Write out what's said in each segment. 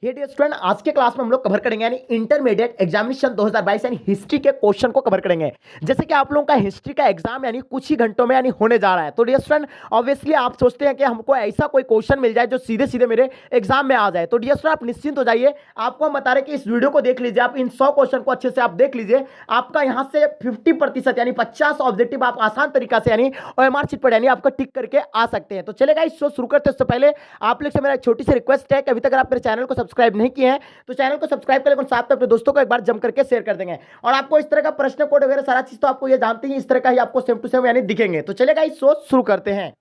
Dear student, आज के class में हम लोग कवर करेंगे यानी इंटरमीडिएट एग्जामिनेशन 2022 यानी हिस्ट्री के क्वेश्चन को कवर करेंगे। जैसे कि आप लोगों का हिस्ट्री का एग्जाम यानी कुछ ही घंटों में यानी होने जा रहा है। तो डियर स्टूडेंट, ऑब्वियसली आप सोचते हैं कि हमको ऐसा कोई क्वेश्चन मिल जाए जो सीधे सीधे मेरे एग्जाम में आ जाए। तो डियर स्टूडेंट, आप निश्चिंत हो जाइए। आपको हम बता रहे कि इस वीडियो को देख लीजिए, आप इन 100 क्वेश्चन को अच्छे से आप देख लीजिए। आपका यहां से 50% यानी 50 ऑब्जेक्टिव आप आसान तरीका से यानी ओएमआर शीट पर यानी आपका टिक करके आ सकते हैं। तो चलेगा, इस शो शुरू करते उससे पहले आप लोग से मेरा एक छोटी सी रिक्वेस्ट है कि अभी तक अगर आप मेरे चैनल को सब्सक्राइब नहीं किए हैं तो चैनल को सब्सक्राइब करें और साथ में अपने दोस्तों को एक बार जम करके शेयर कर देंगे। और आपको इस तरह का प्रश्न कोड वगैरह सारा चीज तो आपको ये जानते ही, इस तरह का ही आपको सेम टू सेम यानी दिखेंगे। तो चलेगा, इस शो शुरू करते हैं।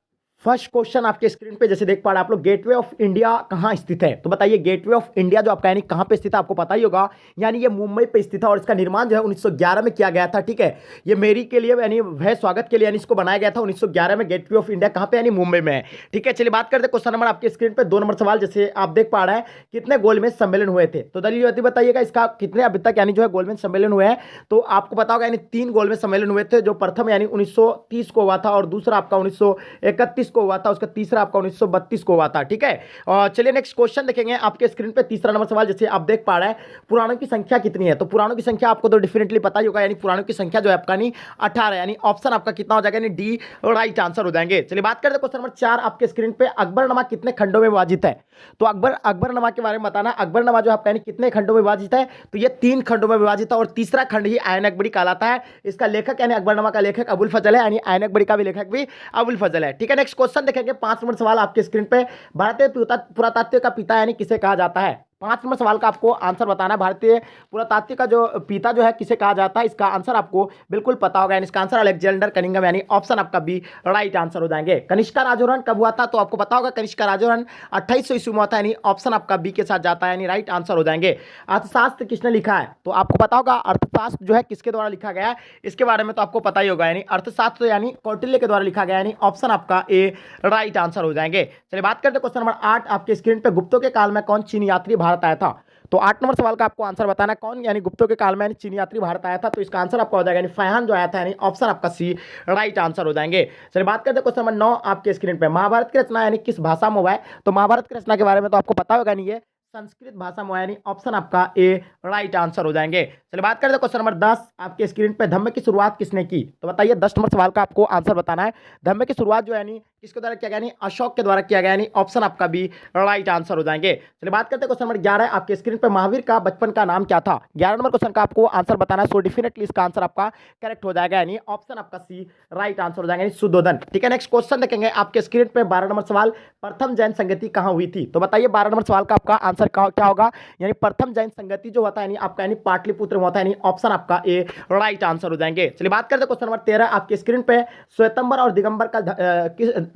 फर्स्ट क्वेश्चन आपके स्क्रीन पे जैसे देख पा रहे हैं आप लोग, गेटवे ऑफ इंडिया कहां स्थित है? तो बताइए, गेटवे ऑफ इंडिया जो आपका यानी कहां पे स्थित है आपको पता ही होगा, यानी ये मुंबई पे स्थित है और इसका निर्माण जो है 1911 में किया गया था। ठीक है, ये मेरी के लिए यानी भय स्वागत के लिए यानी इसको बनाया गया था 1911 में। गेटवे ऑफ इंडिया कहां पे? यानी मुंबई में है। ठीक है, चलिए बात करते हैं क्वेश्चन नंबर आपके स्क्रीन पे 2 नंबर सवाल। जैसे आप देख पा रहे हैं, कितने गोलमेज सम्मेलन हुए थे? तो दलील बताइएगा इसका कितने अभी तक यानी जो है गोलमेज सम्मेलन हुए हैं। तो आपको पता होगा यानी 3 गोलमेज सम्मेलन हुए थे। जो प्रथम यानी 1930 को हुआ था और दूसरा आपका 1931 को हुआ था, उसका तीसरा आपका 1932 को हुआ था। ठीक है, और चलिए नेक्स्ट क्वेश्चन देखेंगे आपके स्क्रीन पे। तीसरा नंबर सवाल जैसे आप देख पा रहे हैं, पुराणों की संख्या कितनी है? तो पुराणों की संख्या आपको तो डेफिनेटली पता ही होगा, यानी पुराणों की संख्या जो है आपका नहीं 18, यानी ऑप्शन आपका कितना हो जाएगा? यानी डी राइट आंसर हो जाएंगे। चलिए बात करते हैं क्वेश्चन नंबर 4 आपके स्क्रीन पे। अकबरनामा कितने खंडों में विभाजित है? तो अकबरनामा के बारे में बताना। अकबरनामा जो आपका यानी कितने खंडों में विभाजित है? तो ये 3 खंडों में विभाजित है और तीसरा खंड ही आयन अकबरी कहलाता है। इसका लेखक यानी अकबरनामा का लेखक अबुल फजल है, यानी आयन अकबरी का भी लेखक भी अबुल फजल है। ठीक है, नेक्स्ट क्वेश्चन देखेंगे। 5 नंबर सवाल आपके स्क्रीन पे। भारतीय पुरातात्विक का पिता यानी किसे कहा जाता है? 5 नंबर सवाल का आपको आंसर बताना है। भारतीय पुरातात्विक का जो पिता जो है किसे कहा जाता है, इसका आंसर आपको बिल्कुल पता होगा, यानी इसका आंसर अलेक्जेंडर कनिंघम, यानी ऑप्शन आपका बी राइट आंसर हो जाएंगे। कनिष्का राजौरन कब हुआ था? तो आपको पता होगा कनिष्का राजौरन 2800 ईस्वी में हुआ था, यानी ऑप्शन आपका बी के साथ जाता है, यानी राइट आंसर हो जाएंगे। अर्थशास्त्र किसने लिखा है? तो आपको पता होगा अर्थशास्त्र जो है किसके द्वारा लिखा गया है, इसके बारे में तो आपको पता ही होगा, यानी अर्थशास्त्र यानी कौटिल्य के द्वारा लिखा गया, यानी ऑप्शन आपका ए राइट आंसर हो जाएंगे। चलिए बात करते हैं क्वेश्चन नंबर 8 आपके स्क्रीन पे। गुप्तों के काल में कौन चीनी यात्री भारत आया था? तो 8 नंबर सवाल का आपको आंसर बताना है, कौन यानी गुप्तों के काल में यानी चीनी यात्री भारत आया था? तो इसका आंसर आपका हो जाएगा यानी फैहान जो आया था, यानी ऑप्शन आपका सी राइट आंसर हो जाएंगे। चलिए बात करते हैं क्वेश्चन नंबर 9 आपके स्क्रीन पे। महाभारत की रचना यानी किस भाषा में हुआ है? तो महाभारत की रचना के बारे में तो आपको पता होगा, नहीं ये संस्कृत भाषा में, यानी ऑप्शन आपका ए राइट आंसर हो जाएंगे। चलिए बात करते हैं क्वेश्चन नंबर 10 आपके स्क्रीन पे। धम्म की शुरुआत किसने की? तो बताइए, 10 नंबर सवाल का आपको आंसर बताना है। धम्म की शुरुआत जो यानी किसके द्वारा किया गया? यानी अशोक के द्वारा किया गया, यानी ऑप्शन आपका बी राइट आंसर हो जाएंगे। चलिए बात करते हैं क्वेश्चन नंबर 11 आपके स्क्रीन पे। महावीर का बचपन का नाम क्या था? 11 नंबर क्वेश्चन का आपको आंसर बताना है। सो डेफिनेटली इसका आंसर आपका करेक्ट हो जाएगा, यानी ऑप्शन आपका सी राइट आंसर हो जाएगा, यानी सुद्धोधन। ठीक है, नेक्स्ट क्वेश्चन देखेंगे आपके स्क्रीन पे। 12 नंबर सवाल, प्रथम जैन संगति कहां हुई थी? तो बताइए 12 नंबर सवाल का आपका आंसर क्या होगा? यानी प्रथम जैन संगति जो होता है यानी आपका यानी पाटलिपुत्र में होता है, यानी ऑप्शन आपका ए राइट आंसर हो जाएंगे। चलिए बात करते हैं क्वेश्चन नंबर 13 आपके स्क्रीन पे। श्वेतंबर और दिगंबर का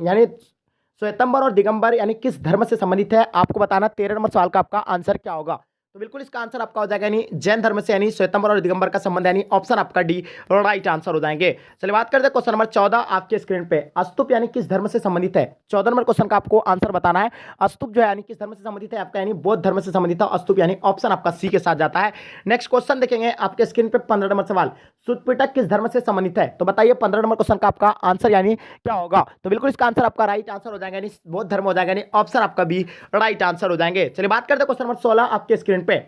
यानी श्वेतंबर और दिगंबर यानी किस धर्म से संबंधित है? आपको बताना 13 नंबर सवाल का आपका आंसर क्या होगा? तो बिल्कुल इसका आंसर आपका हो जाएगा यानी जैन धर्म से, यानी श्वेतंबर और दिगंबर का संबंध, यानी ऑप्शन आपका डी राइट आंसर हो जाएंगे। चलिए बात करते हैं क्वेश्चन नंबर 14 आपके स्क्रीन पे। स्तूप यानी किस धर्म से संबंधित है? 14 नंबर क्वेश्चन का आपको आंसर बताना है। स्तूप जो है यानी किस धर्म से संबंधित है? आपका यानी बौद्ध धर्म से संबंधित है स्तूप, यानी ऑप्शन आपका सी के साथ जाता है। नेक्स्ट क्वेश्चन देखेंगे आपके स्क्रीन पे। 15 नंबर सवाल, सुतपिटक किस धर्म से संबंधित है? तो बताइए 15 नंबर क्वेश्चन का आपका आंसर यानी क्या होगा? तो बिल्कुल इसका आंसर आपका राइट आंसर हो जाएगा, यानी बौद्ध धर्म हो जाएगा, यानी ऑप्शन आपका बी राइट आंसर हो जाएंगे। चलिए बात करते हैं क्वेश्चन नंबर 16 आपके स्क्रीन पे।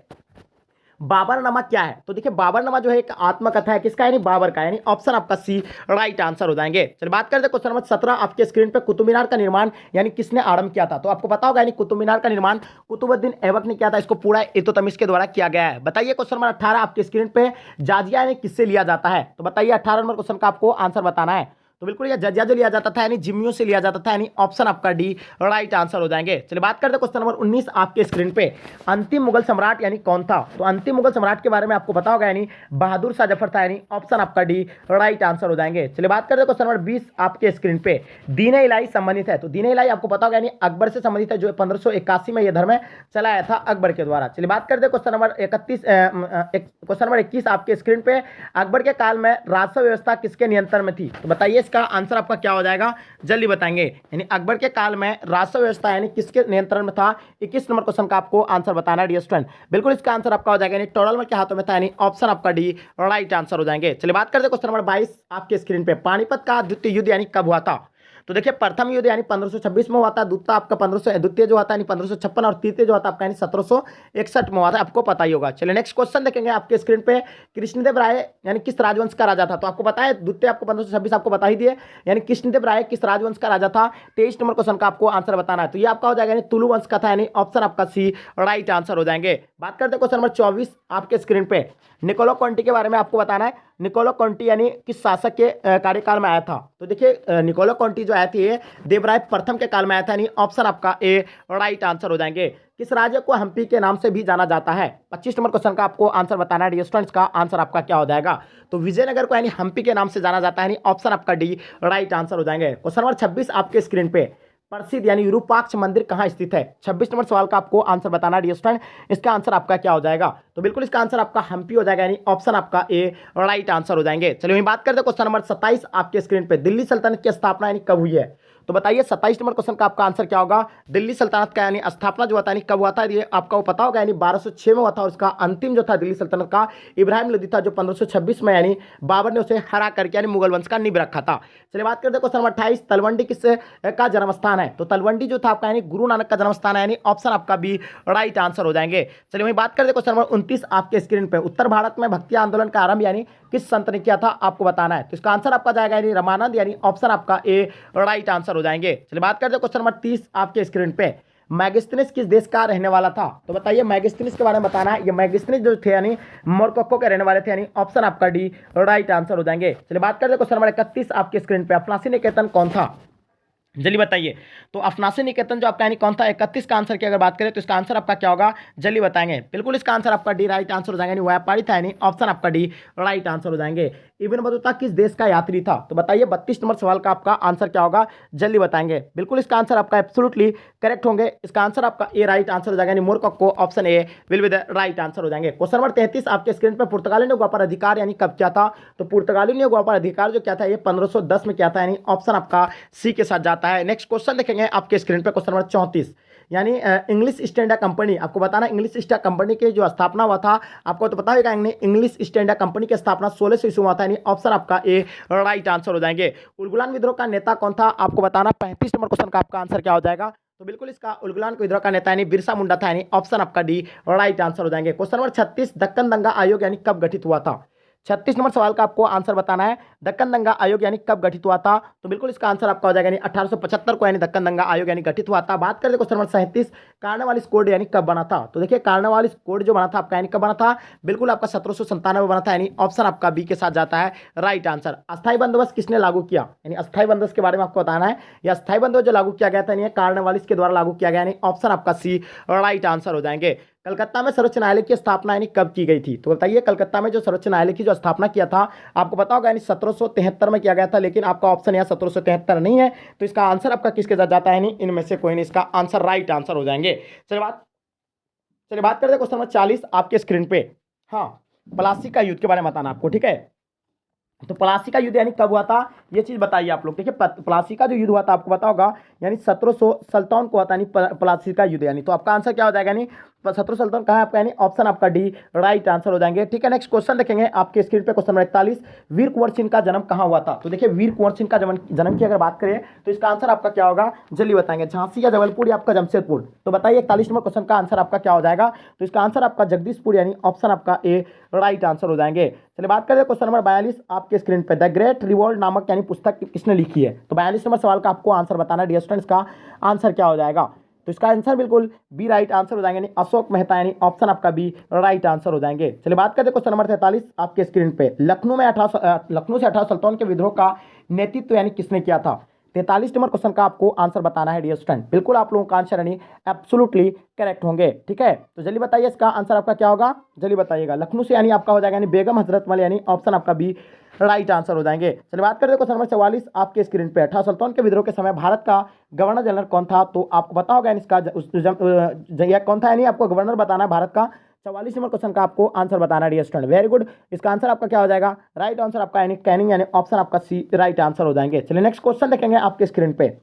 बाबरनामा क्या है? तो देखिए बाबरनामा जो है एक आत्मकथा है, किसका? यानी बाबर का, यानी ऑप्शन आपका सी राइट आंसर हो जाएंगे। चलिए बात करते हैं क्वेश्चन नंबर 17 आपके स्क्रीन पे। कुतुब मीनार का निर्माण यानी किसने आरंभ किया था? तो आपको पता होगा यानी कुतुब मीनार का निर्माण कुतुबुद्दीन ऐबक ने किया था। इसको पूरा इल्तुतमिश के द्वारा किया गया है। बताइए क्वेश्चन नंबर 18 आपके स्क्रीन पे। जाजिया यानी किससे लिया जाता है? तो बताइए 18 नंबर क्वेश्चन का आपको आंसर बताना है। तो बिल्कुल ये जजिया जो लिया जाता था यानी जिम्मियों से लिया जाता था, यानी ऑप्शन आपका डी राइट आंसर हो जाएंगे। चलिए बात करते हैं क्वेश्चन नंबर 19 आपके स्क्रीन पे। अंतिम मुगल सम्राट यानी कौन था? तो अंतिम मुगल सम्राट के बारे में आपको पता होगा, यानी बहादुर शाह जफर था, यानी ऑप्शन आपका डी राइट आंसर हो जाएंगे। चलिए बात करते हैं क्वेश्चन नंबर 20 आपके स्क्रीन पे। दीन इलाही संबंधित है? तो दीन इलाही आपको पता होगा यानी अकबर से संबंधित है, जो 1581 में यह धर्म चलाया था अकबर के द्वारा। चलिए बात करते हैं क्वेश्चन नंबर 21 आपके स्क्रीन पे। अकबर के काल में राजस्व व्यवस्था किसके नियंत्रण में थी? तो बताइए इसका आंसर आपका क्या हो जाएगा? जल्दी बताएंगे। यानी अकबर के काल में राजस्व व्यवस्था यानी किसके नियंत्रण में था? 21 नंबर क्वेश्चन का आपको आंसर बताना है डियर स्टूडेंट। बिल्कुल इसका आंसर आपका हो जाएगा, यानी टोडरमल के हाथों में था, यानी ऑप्शन आपका डी राइट आंसर हो जाएंगे। चलिए बात करते हैं क्वेश्चन नंबर 22 आपके स्क्रीन पे। पानीपत का द्वितीय युद्ध यानी कब हुआ था? तो देखिए प्रथम युद्ध यानी 1526 में हुआ था, द्वितीय आपका 1500, द्वितीय जो आता है 1556 और तृतीय जो आता है आपका यानी 1761 में हुआ था, आपको पता ही होगा। चलिए नेक्स्ट क्वेश्चन देखेंगे आपके स्क्रीन पे, कृष्णदेव राय यानी किस राजवंश का राजा था? तो आपको पता है द्वितीय आपको 1526 आपको बता ही दिए, यानी कृष्णदेव राय किस राजवंश का राजा था? 23 नंबर क्वेश्चन का आपको आंसर बताना है। तो ये आपका हो जाएगा यानी तुलु वंश का था, यानी ऑप्शन आपका सी राइट आंसर हो जाएंगे। बात करते हैं क्वेश्चन नंबर 24 आपके स्क्रीन पे, निकोलो कॉन्टी के बारे में आपको बताना है। निकोलो कॉन्टी यानी किस शासक के कार्यकाल में आया था? तो देखिए निकोलो कॉन्टी जो आया थी ये देवराय प्रथम के काल में आया था, यानी ऑप्शन आपका ए राइट आंसर हो जाएंगे। किस राज्य को हम्पी के नाम से भी जाना जाता है? 25 नंबर क्वेश्चन का आपको आंसर बताना है। स्टूडेंट्स का आंसर आपका क्या हो जाएगा? तो विजयनगर को यानी हम्पी के नाम से जाना जाता है, यानी ऑप्शन आपका डी राइट आंसर हो जाएंगे। क्वेश्चन नंबर 26 आपके स्क्रीन पे, प्रसिद्ध यानी विरूपाक्ष मंदिर कहाँ स्थित है? 26 नंबर सवाल का आपको आंसर बताना है स्टूडेंट, इसका आंसर आपका क्या हो जाएगा? तो बिल्कुल इसका आंसर आपका हम्पी हो जाएगा, यानी ऑप्शन आपका ए राइट आंसर हो जाएंगे। चलिए वही बात करते हैं क्वेश्चन नंबर 27 आपके स्क्रीन पे, दिल्ली सल्तनत की स्थापना यानी कब हुई है? तो बताइए 27 नंबर क्वेश्चन का आपका आंसर क्या होगा? दिल्ली सल्तनत का यानी स्थापना जो होता है कब हुआ था, ये आपका वो पता होगा, यानी 1206 में हुआ था। और उसका अंतिम जो था दिल्ली सल्तनत का इब्राहिम लोदी था, जो 1526 में यानी बाबर ने उसे हरा करके यानी मुगल वंश का नींव रखा था। चलिए बात करते हैं क्वेश्चन नंबर 28, तलवंडी किस का जन्म स्थान है? तो तलवंडी जो था आपका यानी गुरु नानक का जन्म स्थान है, यानी ऑप्शन आपका बी राइट आंसर हो जाएंगे। चलिए वही बात करते हैं क्वेश्चन नंबर 29 आपके स्क्रीन पे, उत्तर भारत में भक्ति आंदोलन का आरंभ यानी किस संत ने किया था? आपको बताना है। तो इसका आंसर आपका जाएगा यानी रामानंद, यानी ऑप्शन आपका ए राइट आंसर हो जाएंगे। चलिए बात करते हैं क्वेश्चन नंबर 30 आपके स्क्रीन पे, मैगस्थनीज किस देश का रहने वाला था? तो बताइए मैगस्थनीज के बारे में बताना है। ये मैगस्थनीज जो थे यानी मोरक्को के रहने वाले थे, यानी ऑप्शन आपका डी राइट आंसर हो जाएंगे। चलिए बात करते हैं क्वेश्चन नंबर 31 आपके स्क्रीन पे, अफनासी निकेतन कौन था? जल्दी बताइए। तो अफनासी निकेतन जो आपका यानी कौन था? 31 का आंसर की अगर बात करें तो इसका आंसर आपका क्या होगा? जल्दी बताएंगे। बिल्कुल इसका आंसर आपका डी राइट आंसर हो जाएगा, यानी व्यापारी था, यानी ऑप्शन आपका डी राइट आंसर हो जाएंगे। इब्न बतूता किस देश का यात्री था? तो बताइए 32 नंबर सवाल का आपका आंसर क्या होगा? जल्दी बताएंगे। बिल्कुल इसका आंसर आपका एब्सोल्युटली करेक्ट होंगे, इसका आंसर आपका ए राइट आंसर हो जाएगा, यानी Morocco option A will be the right answer हो जाएंगे। क्वेश्चन नंबर 33 आपके स्क्रीन पर, पुर्तगाली ने व्यापार अधिकार यानी कब क्या था? तो पुर्तगाली ने व्यापार अधिकार जो क्या था ये 1510 में क्या था, यानी ऑप्शन आपका सी के साथ जाता है। नेक्स्ट क्वेश्चन देखेंगे आपके स्क्रीन पे, क्वेश्चन नंबर 34 यानी इंग्लिश ईस्ट इंडिया कंपनी, आपको बताना इंग्लिश ईस्ट इंडिया कंपनी की जो स्थापना हुआ था, आपको तो पता होगा इंग्लिश ईस्ट इंडिया कंपनी की स्थापना 1600 ईस्वी में हुआ था, यानी ऑप्शन आपका ए राइट आंसर हो जाएंगे। उलगुलान विद्रोह का नेता कौन था? आपको बताना। 35 नंबर क्वेश्चन का आपका आंसर क्या हो जाएगा? तो बिल्कुल इसका उलगुलान विद्रोह का नेता यानी बिरसा मुंडा था, यानी ऑप्शन आपका डी राइट आंसर हो जाएंगे। क्वेश्चन नंबर 36, दक्कन दंगा आयोग यानी कब गठित हुआ था? 36 नंबर सवाल का आपको आंसर बताना है। दक्कन दंगा आयोग यानी कब गठित हुआ था? तो बिल्कुल इसका आंसर आपका हो जाएगा, यानी 1875 को यानी दक्कन दंगा आयोग यानी गठित हुआ था। बात करते हैं क्वेश्चन नंबर 37, कार्नवालिस कोड यानी कब बना था? तो देखिए कार्नवालिस कोड जो बना था आपका यानी कब बना था? बिल्कुल आपका 1797 बना था, यानी ऑप्शन आपका बी के साथ जाता है राइट आंसर। अस्थायी बंदोबस्त किसने लागू किया? यानी अस्थायी बंदोबस्त के बारे में आपको बताना है। यह अस्थायी बंदोबस्त जो लागू किया गया था कार्नवालिस के द्वारा लागू किया गया, यानी ऑप्शन आपका सी राइट आंसर हो जाएंगे। कलकत्ता में सर्वोच्च न्यायालय की स्थापना यानी कब की गई थी? तो बताइए कलकत्ता में जो सर्वोच्च न्यायालय की जो स्थापना किया था, आपको पता होगा यानी 1773 में किया गया था, लेकिन आपका ऑप्शन यहाँ 1773 नहीं है, तो इसका आंसर आपका किसके साथ जाता है? यानी इनमें से कोई नहीं, इसका आंसर राइट आंसर हो जाएंगे। चलिए बात करते हैं क्वेश्चन नंबर 40 आपके स्क्रीन पे। हाँ, प्लासी का युद्ध के बारे में बताना आपको, ठीक है। तो प्लासी का युद्ध यानी कब हुआ था, ये चीज बताइए आप लोग। देखिए प्लासी का जो युद्ध हुआ था आपको पता होगा, यानी 1757 को हुआ था, यानी प्लासी का युद्ध, यानी तो आपका आंसर क्या हो जाएगा? यानी 1757 कहाँ है आपका? यानी ऑप्शन आपका डी राइट आंसर हो जाएंगे, ठीक है। नेक्स्ट क्वेश्चन देखेंगे आपके स्क्रीन पे, क्वेश्चन नंबर 41, वीर कुंवर सिंह का जन्म कहाँ हुआ था? तो देखिए वीर कुंवर सिंह का जन्म की अगर बात करें तो इसका आंसर आपका क्या होगा? जल्दी बताएंगे। झांसी या जबलपुर या आपका जमशेदपुर? तो बताइए 41 नंबर क्वेश्चन का आंसर आपका क्या हो जाएगा? तो इसका आंसर आपका जगदीशपुर, यानी ऑप्शन आपका ए राइट आंसर हो जाएंगे। चलिए बात करें क्वेश्चन नंबर 42 आपके स्क्रीन पे, द ग्रेट रिवॉल्ट नामक यानी पुस्तक किसने लिखी है? तो 42 नंबर सवाल का आपको आंसर बताना है डियर स्टूडेंट्स, का आंसर क्या हो जाएगा? तो इसका आंसर बिल्कुल बी राइट आंसर हो जाएंगे, यानी अशोक मेहता, यानी ऑप्शन आपका बी राइट आंसर हो जाएंगे। चलिए बात करते हैं क्वेश्चन नंबर 43 आपके स्क्रीन पे, लखनऊ से 18 सुल्तान के विद्रोह का नेतृत्व यानी किसने किया था? 43 नंबर क्वेश्चन का आपको आंसर बताना है डियर स्टूडेंट। बिल्कुल आप लोगों का आंसर यानी एब्सोल्युटली करेक्ट होंगे, ठीक है। तो जल्दी बताइए इसका आंसर आपका क्या होगा? जल्दी बताइएगा। लखनऊ से यानी आपका हो जाएगा यानी बेगम हजरत महल, यानी ऑप्शन आपका बी राइट आंसर हो जाएंगे। चलिए बात करते हैं क्वेश्चन नंबर 44 आपके स्क्रीन पे, 18 सुल्तान के विद्रोह के समय भारत का गवर्नर जनरल कौन था? तो आपको पता होगा इसका कौन था, यानी आपको गवर्नर बताना है भारत का। 44 नंबर क्वेश्चन का आपको आंसर बताना है डियर स्टूडेंट, वेरी गुड। इसका आंसर आपका क्या हो जाएगा? राइट आंसर आपका यानी कैनिंग, यानी ऑप्शन आपका सी राइट आंसर हो जाएंगे। चलिए नेक्स्ट क्वेश्चन देखेंगे आपके स्क्रीन पे,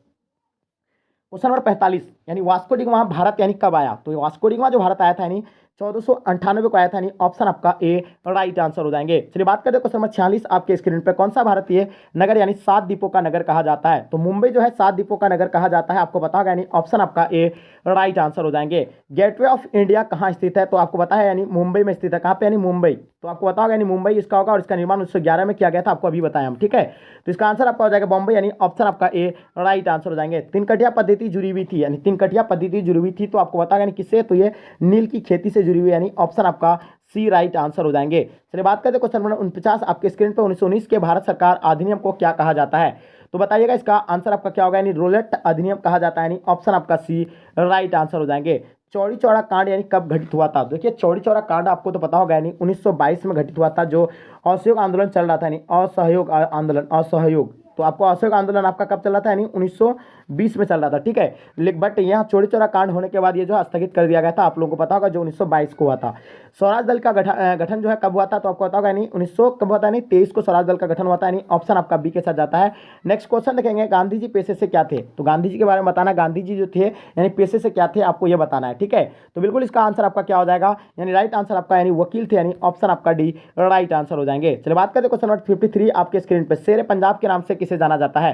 क्वेश्चन नंबर 45 यानी वास्को डी गामा भारत यानी कब आया, तो वास्को डी गामा जो भारत आया था यानी 1498 को आया था, यानी ऑप्शन आपका ए राइट आंसर हो जाएंगे। चलिए बात करते हैं क्वेश्चन नंबर 46 आपके स्क्रीन पे, कौन सा भारतीय नगर यानी 7 द्वीपों का नगर कहा जाता है, तो मुंबई जो है 7 द्वीपों का नगर कहा जाता है, आपको बताओगे यानी ऑप्शन आपका ए राइट आंसर हो जाएंगे। गेटवे ऑफ इंडिया कहाँ स्थित है, तो आपको पता है यानी मुंबई में स्थित है, कहाँ पे यानी मुंबई, तो आपको बताओगे यानी मुंबई इसका होगा और इसका निर्माण 1911 में किया गया था, आपको अभी बताया हम, ठीक है। तो इसका आंसर आपका हो जाएगा बॉम्बे, यानी ऑप्शन आपका ए राइट आंसर हो जाएंगे। तिनकटिया पद्धति जुड़ी हुई थी, यानी तिनकटिया पद्धति जुड़ी हुई थी, तो आपको बताओगे यानी किससे, तो ये नील की खेती से जुड़ी हुई, यानी ऑप्शन आपका सी राइट आंसर हो जाएंगे। चलिए बात करते हैं क्वेश्चन नंबर 49 आपके स्क्रीन पे, 1919 के भारत सरकार अधिनियम को क्या कहा जाता है, तो बताइएगा इसका आंसर आपका क्या होगा, यानी रोलेट अधिनियम कहा जाता है, यानी ऑप्शन आपका सी राइट आंसर हो जाएंगे। चौरी चौरा कांड यानी कब घटित हुआ था, देखिए चौरी चौरा कांड आपको तो पता होगा यानी 1922 में घटित हुआ था, जो असहयोग आंदोलन चल रहा था, यानी असहयोग आंदोलन, असहयोग, तो आपको असहयोग आंदोलन आपका कब चल रहा था, यानी 1920 में चल रहा था, ठीक है। बट यहाँ चौरी चौरा कांड होने के बाद ये जो है स्थगित कर दिया गया था, आप लोगों को पता होगा, जो 1922 को हुआ था। स्वराज दल का गठन जो है कब हुआ था, तो आपको पता होगा यानी 1900 कब हुआ था, यानी 23 को स्वराज दल का गठन हुआ था, यानी ऑप्शन आपका बी के साथ जाता है। नेक्स्ट क्वेश्चन देखेंगे, गांधी जी पेशे से क्या थे, तो गांधी जी के बारे में बताना, गांधी जी जो थे यानी पेशे से क्या थे, आपको ये बताना है, ठीक है। तो बिल्कुल इसका आंसर आपका क्या हो जाएगा, यानी राइट आंसर आपका यानी वकील थे, यानी ऑप्शन आपका डी राइट आंसर हो जाएंगे। चलिए बात करते हैं क्वेश्चन नंबर 53 आपके स्क्रीन पे, शेर पंजाब के नाम से किसे जाना जाता है,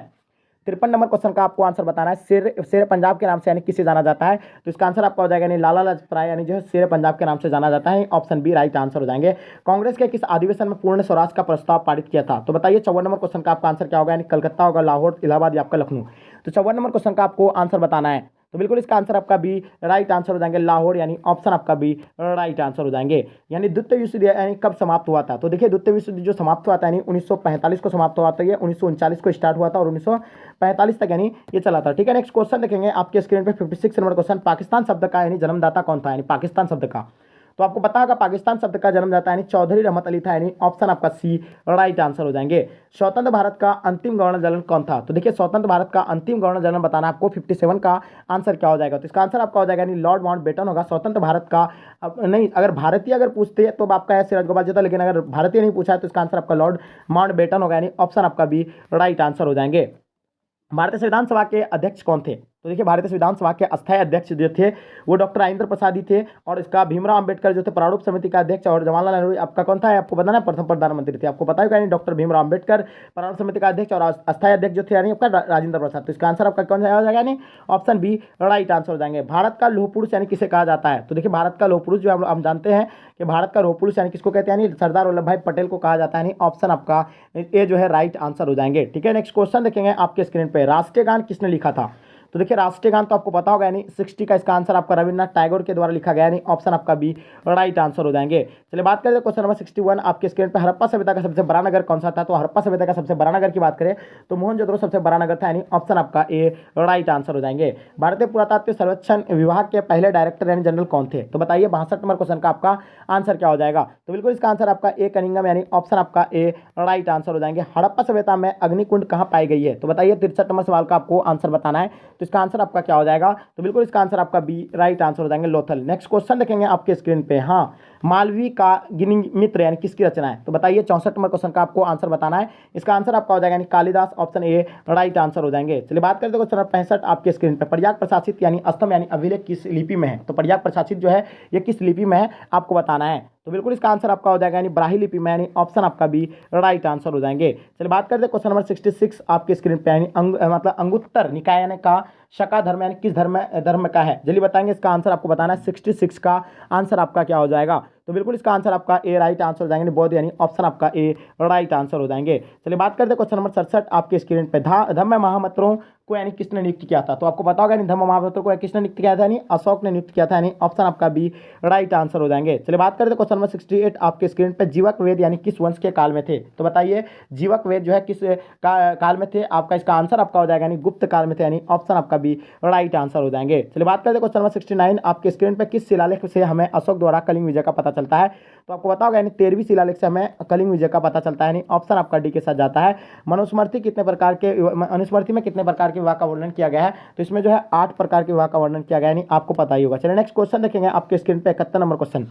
53 नंबर क्वेश्चन का आपको आंसर बताना है, शेर पंजाब के नाम से यानी किसे जाना जाता है, तो इसका आंसर आपका हो जाएगा यानी लाला लाजपत राय, यानी जो है शेर पंजाब के नाम से जाना जाता है, ऑप्शन बी राइट आंसर हो जाएंगे। कांग्रेस के किस अधिवेशन में पूर्ण स्वराज का प्रस्ताव पारित किया था, तो बताइए 54 नंबर क्वेश्चन का आपका आंसर क्या होगा, यानी कलकत्ता होगा, लाहौर, इलाहाबाद या आपका लखनऊ, तो 54 नंबर क्वेश्चन का आपको आंसर बताना है, तो बिल्कुल इसका आंसर आपका बी राइट आंसर हो जाएंगे, लाहौर, यानी ऑप्शन आपका बी राइट आंसर हो जाएंगे। यानी द्वितीय विश्व युद्ध यानी कब समाप्त हुआ था, तो देखिए द्वितीय विश्व युद्ध जो समाप्त हुआ था यानी 1945 को समाप्त हुआ था, ये 1939 को स्टार्ट हुआ था और 1945 तक यानी ये चला था, ठीक है। नेक्स्ट क्वेश्चन देखेंगे आपके स्क्रीन पे 56 नंबर क्वेश्चन, पाकिस्तान शब्द का यानी जन्मदाता कौन था, यानी पाकिस्तान शब्द का, तो आपको पता होगा पाकिस्तान शब्द का जन्मदाता यानी चौधरी रहमत अली था, यानी ऑप्शन आपका सी राइट आंसर हो जाएंगे। स्वतंत्र भारत का अंतिम गवर्नर जनरल कौन था, तो देखिए स्वतंत्र भारत का अंतिम गवर्नर जनरल बताना आपको, 57 का आंसर क्या हो जाएगा, तो इसका आंसर आपका हो जाएगा यानी लॉर्ड माउंटबेटन होगा। स्वतंत्र भारत का नहीं, अगर भारतीय अगर पूछते हैं तो आपका ऐसे राजगोपाल जी था, लेकिन अगर भारतीय नहीं पूछा है तो इसका आंसर आपका लॉर्ड माउंटबेटन होगा, यानी ऑप्शन आपका बी राइट आंसर हो जाएंगे। भारतीय संविधान सभा के अध्यक्ष कौन थे, तो देखिए भारतीय संविधान सभा के अस्थायी अध्यक्ष जो थे वो डॉक्टर राजेंद्र प्रसाद ही थे, और इसका भीमराव अंबेडकर जो थे प्रारूप समिति का अध्यक्ष, और जवाहरलाल नेहरू आपका कौन था, आपको बताना है प्रथम प्रधानमंत्री थे, आपको पता है यानी डॉक्टर भीमराव अंबेडकर प्रारूप समिति का अध्यक्ष, और अस्थायी अध्यक्ष जो थे यानी आपका राजेंद्र प्रसाद, तो इसका आंसर आपका कौन हो जाएगा, यानी ऑप्शन बी राइट आंसर हो जाएंगे। भारत का लौह पुरुष यानी किसे कहा जाता है, तो देखिए भारत का लौह पुरुष जो हम जानते हैं कि भारत का लौह पुरुष यानी किसको कहते हैं, यानी सरदार वल्लभ भाई पटेल को कहा जाता है, यानी ऑप्शन आपका ए जो है राइट आंसर हो जाएंगे, ठीक है। नेक्स्ट क्वेश्चन देखेंगे आपके स्क्रीन पे, राष्ट्रीय गान किसने लिखा था, तो देखिए राष्ट्रीय गान तो आपको पता होगा यानी 60 का इसका आंसर आपका रविन्द्रनाथ टैगोर के द्वारा लिखा गया, यानी ऑप्शन आपका बी राइट आंसर हो जाएंगे। चलिए बात करें क्वेश्चन नंबर 61 आपके स्क्रीन पर, हड़प्पा सभ्यता का सबसे बड़ा नगर कौन सा था, तो हड़प्पा सभ्यता का सबसे बड़ा नगर की बात करें तो मोहनजोदड़ो सबसे बड़ा नगर था, यानी ऑप्शन आपका ए राइट आंसर हो जाएंगे। भारतीय पुरातत्व सर्वेक्षण विभाग के पहले डायरेक्टर यानी जनरल कौन थे, तो बताइए 62 नंबर क्वेश्चन का आपका आंसर क्या हो जाएगा, तो बिल्कुल इसका आंसर आपका ए कनिंगम, यानी ऑप्शन आपका ए राइट आंसर हो जाएंगे। हड़प्पा सभ्यता में अग्निकुंड कहाँ पाई गई है, तो बताइए 63 नंबर सवाल का आपको आंसर बताना है, तो इसका आंसर आपका क्या हो जाएगा, तो बिल्कुल इसका आंसर आपका बी राइट आंसर हो जाएंगे, लोथल। नेक्स्ट क्वेश्चन देखेंगे आपके स्क्रीन पे, हाँ मालवी का गिनी मित्र यानी किसकी रचना है, तो बताइए 64 नंबर क्वेश्चन का आपको आंसर बताना है, इसका आंसर आपका हो जाएगा यानी Kalidas, option A right answer हो जाएंगे। चलिए बात करते हैं क्वेश्चन 65 आपके स्क्रीन पे, प्रयाग प्रशासित यानी अस्तम यानी अभिलेख किस लिपि में है, तो प्रयाग प्रशासित जो है ये किस लिपि में है आपको बताना है, तो बिल्कुल इसका आंसर आपका हो जाएगा यानी ब्राह्मी लिपि में, यानी ऑप्शन आपका बी राइट आंसर हो जाएंगे। चलिए बात करते हैं क्वेश्चन नंबर 66 आपके स्क्रीन पे, यानी मतलब अंगुत्तर निकाय यानी का शका धर्म यानी किस धर्म का है, जल्दी बताएंगे, इसका आंसर आपको बताना है। 66 का आंसर आपका क्या हो जाएगा, तो बिल्कुल इसका आंसर आपका ए राइट आंसर हो जाएंगे, बौद्ध यानी ऑप्शन आपका ए राइट आंसर हो जाएंगे। चलिए बात करते हैं क्वेश्चन नंबर 67 आपके स्क्रीन पे, धम्म महामंत्रों को यानी किसने नियुक्त किया था, तो आपको पता होगा धम्म महामंत्रों को किसने नियुक्त किया था, यानी अशोक ने नियुक्त किया था, यानी ऑप्शन आपका बी राइट आंसर हो जाएंगे। चलिए बात करते हैं क्वेश्चन नंबर 68 आपके स्क्रीन पे, जीवक वेद यानी किस वंश के काल में थे, तो बताइए जीवक वेद जो है किस काल में थे, आपका इसका आंसर आपका हो जाएगा यानी गुप्त काल में थे, यानी ऑप्शन आपका बी राइट आंसर हो जाएंगे। चलिए बात करते हैं क्वेश्चन नंबर 69 आपके स्क्रीन पे, किस शिलालेख से हमें अशोक द्वारा कलिंग विजय का पता चलता है, तो आपको पता होगा यानी 13वीं शिलालेख से हमें कलिंग विजय का पता चलता है, यानी ऑप्शन आपका डी के साथ जाता है। मनुस्मृति मनुस्मृति में कितने प्रकार के विवाह का वर्णन किया गया है, तो इसमें जो है 8 प्रकार के विवाह का वर्णन किया गया है, यानी आपको पता ही होगा। चलिए नेक्स्ट क्वेश्चन देखेंगे आपके स्क्रीन पे 71 number question,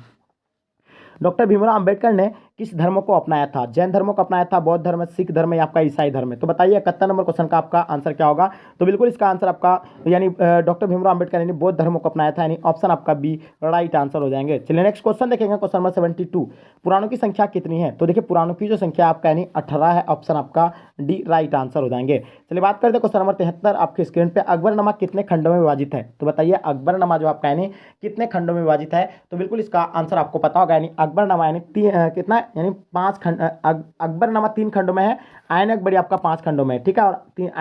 doctor Bhimrao Ambedkar ने किस धर्म को अपनाया था? जैन धर्म को अपनाया था, बौद्ध धर्म, सिख धर्म या आपका ईसाई धर्म है? तो बताइए 71 नंबर क्वेश्चन का आपका आंसर क्या होगा? तो बिल्कुल इसका आंसर आपका यानी डॉक्टर भीमराव अंबेडकर यानी बौद्ध धर्म को अपनाया था, यानी ऑप्शन आपका बी राइट आंसर हो जाएंगे। चलिए नेक्स्ट क्वेश्चन देखेंगे, क्वेश्चन नंबर 72। पुराणों की संख्या कितनी है? तो देखिए पुराणों की जो संख्या आपका यानी 18 है, ऑप्शन आपका डी राइट आंसर हो जाएंगे। चलिए बात करते हैं क्वेश्चन नंबर 73 आपके स्क्रीन पे, अकबरनामा कितने खंडों में विभाजित है? तो बताइए अकबरनामा जो आपका यानी कितने खंडों में विभाजित है? तो बिल्कुल इसका आंसर आपको पता होगा, यानी अकबरनामा यानी कितना यानी 5 खंड, अकबरनामा 3 खंडों में है, आयन अकबरी आपका 5 खंडों में है, ठीक है। और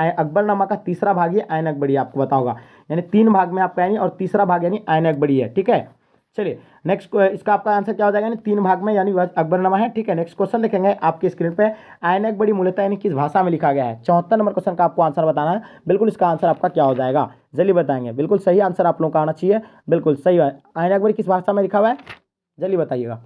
अकबरनामा का तीसरा भाग ये आयन अकबरी आपको पता होगा, यानी 3 भाग में आपका यानी और तीसरा भाग यानी आयन अकबरी है, ठीक है। चलिए नेक्स्ट इसका आपका आंसर क्या हो जाएगा? यानी 3 भाग में यानी अकबरनामा है, ठीक है। नेक्स्ट क्वेश्चन देखेंगे आपके स्क्रीन पे, आयन अकबरी मूलतः यानी किस भाषा में लिखा गया है? 74 नंबर क्वेश्चन का आपको आंसर बताना है। बिल्कुल इसका आंसर आपका क्या हो जाएगा? जल्दी बताएंगे, बिल्कुल सही आंसर आप लोगों का आना चाहिए, बिल्कुल सही है। आयन अकबरी किस भाषा में लिखा हुआ है? जल्दी बताइएगा।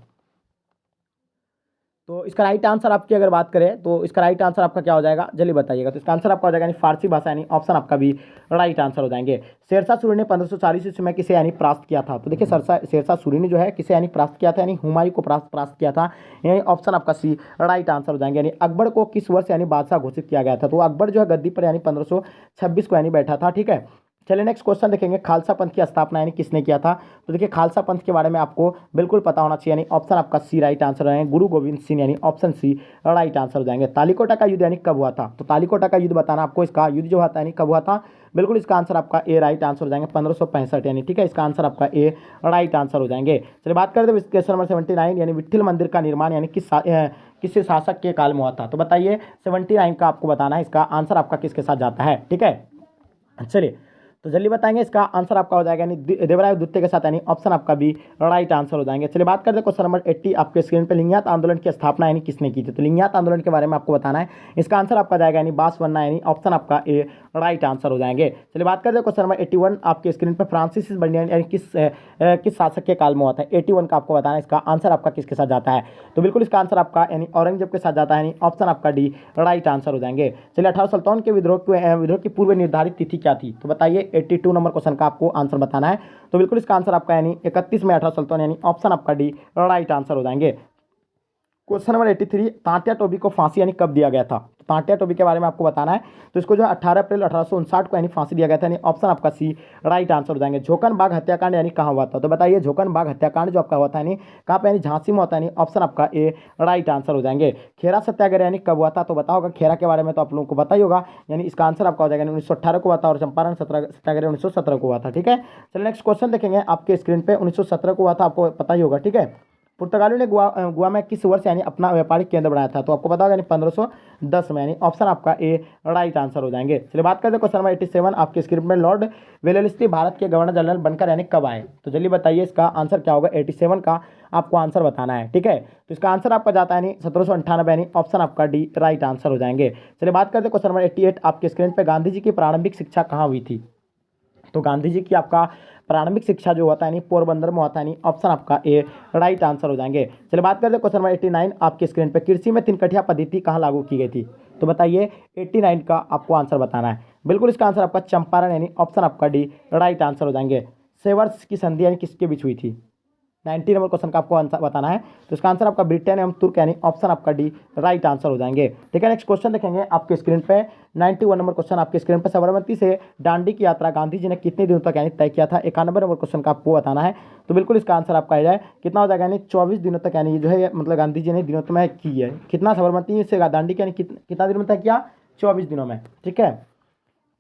तो इसका राइट आंसर आपकी अगर बात करें तो इसका राइट आंसर आपका क्या हो जाएगा? जल्दी बताइएगा। तो इसका आंसर आपका हो जाएगा यानी फारसी भाषा, यानी ऑप्शन आपका भी राइट आंसर हो जाएंगे। शेरशाह सूरी ने 1540 ईस्वी में किसे यानी परास्त किया था? तो देखिए शेरशाह सूरी ने जो है किसे यानी परास्त किया था? यानी हुमायूं को परास्त किया था, यानी ऑप्शन आपका सी राइट आंसर हो जाएंगे। यानी अकबर को किस वर्ष यानी बादशाह घोषित किया गया था? तो अकबर जो है गद्दी पर यानी 1526 को यानी बैठा था, ठीक है। चलिए नेक्स्ट क्वेश्चन देखेंगे, खालसा पंथ की स्थापना यानी किसने किया था? तो देखिए खालसा पंथ के बारे में आपको बिल्कुल पता होना चाहिए, यानी ऑप्शन आपका सी राइट आंसर है, गुरु गोविंद सिंह, यानी ऑप्शन सी राइट आंसर हो जाएंगे। तालीकोटा का युद्ध यानी कब हुआ था? तो तालीकोटा का युद्ध बताना आपको, इसका युद्ध जो हुआ था यानी कब हुआ था? बिल्कुल इसका आंसर आपका ए राइट आंसर हो जाएंगे, 1565 यानी, ठीक है। इसका आंसर आपका ए राइट आंसर हो जाएंगे। चलिए बात करते हैं क्वेश्चन नंबर 79, यानी विट्ठल मंदिर का निर्माण यानी किस शासक के काल में हुआ था? तो बताइए 79 का आपको बताना है, इसका आंसर आपका किसके साथ जाता है, ठीक है। चलिए तो जल्दी बताएंगे, इसका आंसर आपका हो जाएगा यानी देवराय द्वितीय के साथ, यानी ऑप्शन आपका भी राइट आंसर हो जाएंगे। चलिए बात करते हैं क्वेश्चन नंबर 80 आपके स्क्रीन पे, लिंगायत आंदोलन की स्थापना यानी किसने की थी? तो लिंगायत आंदोलन के बारे में आपको बताना है, इसका आंसर आपका जाएगा यानी बासवन्ना, यानी ऑप्शन आपका ए राइट आंसर हो जाएंगे। चलिए बात करते हैं क्वेश्चन नंबर 81 आपके स्क्रीन पर, फ्रांसिस बर्नियर यानी किस शासक के काल में हुआ था? 81 का आपको बताना है, इसका आंसर आपका किसके साथ जाता है? तो बिल्कुल इसका आंसर आपका यानी औरंगजेब के साथ जाता है, यानी ऑप्शन आपका डी राइट आंसर हो जाएंगे। चलिए 18 सुल्तान के विद्रोह की पूर्व निर्धारित तिथि क्या थी? तो बताइए 82 नंबर क्वेश्चन का आपको आंसर बताना है। तो बिल्कुल इसका आंसर आपका यानी 31 में 18 सुल्तान, यानी ऑप्शन आपका डी राइट आंसर हो जाएंगे। क्वेश्चन नंबर 83, तांत्या टोपी को फांसी यानी कब दिया गया था? तो तांत्या टोपी के बारे में आपको बताना है, तो इसको जो 18 अप्रैल 1859 को यानी फांसी दिया गया था, यानी ऑप्शन आपका सी राइट आंसर हो जाएंगे। झोकन बाग हत्याकांड यानी कहाँ हुआ था? तो बताइए झोकन बाग हत्याकांड जो आपका हुआ था यानी कहाँ पे? यानी झांसी में होता है, यानी ऑप्शन आपका ए राइट आंसर हो जाएंगे। खेरा सत्याग्रह यानी कब हुआ था? तो बताओ होगा खेरा के बारे में तो आप लोगों को पता ही होगा, यानी इसका आंसर आपका हो जाएगा 1918 को हुआ था, और चंपारण सत्याग्रह 1917 को हुआ था, ठीक है। चलिए नेक्स्ट क्वेश्चन देखेंगे आपके स्क्रीन पे, 1917 को हुआ था, आपको पता ही होगा, ठीक है। पुर्तगालियों ने गोवा में किस वर्ष यानी अपना व्यापारिक केंद्र बनाया था? तो आपको पता होगा यानी 1510 में, यानी ऑप्शन आपका ए राइट आंसर हो जाएंगे। चलिए बात करते हैं क्वेश्चन नंबर 87 आपके स्क्रीन में, लॉर्ड वेलेस्ली भारत के गवर्नर जनरल बनकर यानी कब आए? तो जल्दी बताइए, इसका आंसर क्या होगा? 87 का आपको आंसर बताना है, ठीक है। तो इसका आंसर आपका जाता है यानी 1798, यानी ऑप्शन आपका डी राइट आंसर हो जाएंगे। चलिए बात करते हैं क्वेश्चन नंबर 88 आपके स्क्रीन पर, गांधी जी की प्रारंभिक शिक्षा कहाँ हुई थी? तो गांधी जी की आपका प्रारंभिक शिक्षा जो होता है यानी पोरबंदर में होता है, यानी ऑप्शन आपका ए राइट आंसर हो जाएंगे। चलिए बात करते हैं क्वेश्चन नंबर 89 आपके स्क्रीन पे, कृषि में 3 कठिया पद्धति कहाँ लागू की गई थी? तो बताइए 89 का आपको आंसर बताना है। बिल्कुल इसका आंसर आपका चंपारण, यानी ऑप्शन आपका डी राइट आंसर हो जाएंगे। सेवर्स की संधि यानी किसके बीच हुई थी? 90 नंबर क्वेश्चन का आपको आंसर बताना है, तो इसका आंसर आपका ब्रिटेन एवं तुर्क, यानी ऑप्शन आपका डी राइट आंसर हो जाएंगे, ठीक है। नेक्स्ट क्वेश्चन देखेंगे आपके स्क्रीन पे, 91 नंबर क्वेश्चन आपके स्क्रीन पर, साबरमती से दांडी की यात्रा गांधी जी ने कितने दिनों तक यानी तय किया था? 91 नंबर क्वेश्चन का आपको बताना है, तो बिल्कुल इसका आंसर आपका आ जाए कितना हो जाएगा? यानी 24 दिनों तक, यानी जो है मतलब गांधी जी ने दिनों में की है। कितना साबरमती से दांडी की यानी कितना दिनों में तय किया? 24 दिनों में, ठीक है।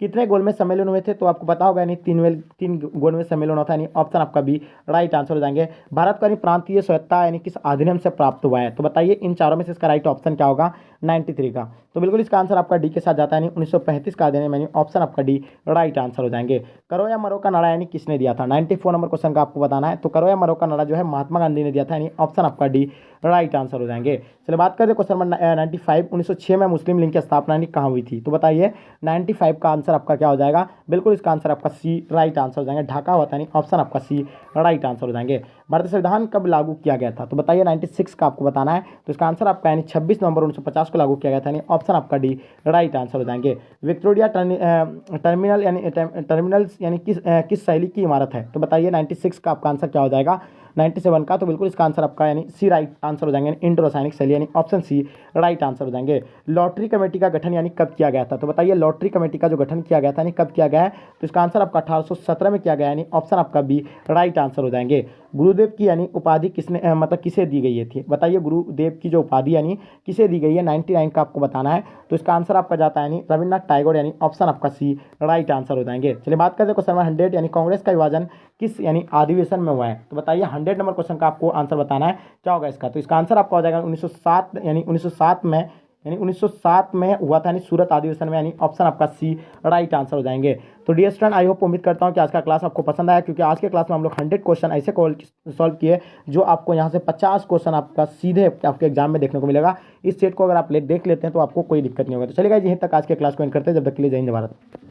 कितने गोलमेज सम्मेलन हुए थे? तो आपको पता होगा यानी 3 गोलमेज सम्मेलन होता है, यानी ऑप्शन आपका भी राइट आंसर हो जाएंगे। भारत को यानी प्रांतीय स्वायत्तता यानी किस अधिनियम से प्राप्त हुआ है? तो बताइए इन चारों में से इसका राइट ऑप्शन क्या होगा? 93 का। तो बिल्कुल इसका आंसर आपका डी के साथ जाता है, यानी 1935 का अधिनियम, यानी ऑप्शन आपका डी राइट आंसर हो जाएंगे। करो या मरो का नारा यानी किसने दिया था? 94 नंबर क्वेश्चन का आपको बताना है, तो करो या मरो का नारा जो है महात्मा गांधी ने दिया था, यानी ऑप्शन आपका डी राइट आंसर हो जाएंगे। चलिए बात करते हैं क्वेश्चन नंबर 95, 1906 में मुस्लिम लीग की स्थापना यानी कहाँ हुई थी? तो बताइए 95 का आंसर आपका क्या हो जाएगा? बिल्कुल इसका आंसर आपका सी राइट आंसर हो जाएंगे, ढाका होता है, यानी ऑप्शन आपका सी राइट आंसर हो जाएंगे। भारतीय संविधान कब लागू किया गया था? तो बताइए 96 का आपको बताना है, तो इसका आंसर आपका यानी 26 नवंबर 1950 को लागू किया गया था, यानी ऑप्शन आपका डी राइट आंसर हो जाएंगे। विक्टोरिया टर्मिनल यानी टर्मिनल्स यानी किस शैली की इमारत है? तो बताइए 96 का आपका आंसर क्या हो जाएगा? 97 का, तो बिल्कुल इसका आंसर आपका यानी सी राइट आंसर हो जाएंगे, इंडो रासायनिक शैली यानी ऑप्शन सी राइट आंसर हो जाएंगे। लॉटरी कमेटी का गठन यानी कब किया गया था, तो बताइए लॉटरी कमेटी का जो गठन किया गया था यानी कब किया गया है, तो इसका आंसर आपका 1817 में किया गया यानी ऑप्शन आपका बी राइट आंसर हो जाएंगे। गुरुदेव की यानी उपाधि किसने मतलब किसे दी गई है थी, बताइए गुरुदेव की जो उपाधि यानी किसे दी गई है, 99 का आपको बताना है, तो इसका आंसर आपका जाता है यानी रविन्द्रनाथ टैगोर यानी ऑप्शन आपका सी राइट आंसर हो जाएंगे। चलिए बात करते हैं क्वेश्चन नंबर 100 यानी कांग्रेस का विभाजन किस यानी अधिवेशन में हुआ है, तो बताइए 100 नंबर क्वेश्चन का आपको आंसर बताना है क्या होगा इसका, तो इसका आंसर आपका हो जाएगा 1907 यानी 1907 में यानी 1907 में हुआ था यानी सूरत अधिवेशन में यानी ऑप्शन आपका सी राइट आंसर हो जाएंगे। तो डियर स्टूडेंट आई होप उम्मीद करता हूं कि आज का क्लास आपको पसंद आया, क्योंकि आज के क्लास में हम लोग 100 क्वेश्चन ऐसे सॉल्व किए जो आपको यहां से 50 क्वेश्चन आपका सीधे आपके एग्जाम में देखने को मिलेगा। इस सेट को अगर आप देख लेते हैं तो आपको कोई दिक्कत नहीं होगा। तो चलिए गाइस यहीं तक आज के क्लास को एंड करते हैं, जब तक के लिए जय हिंद भारत।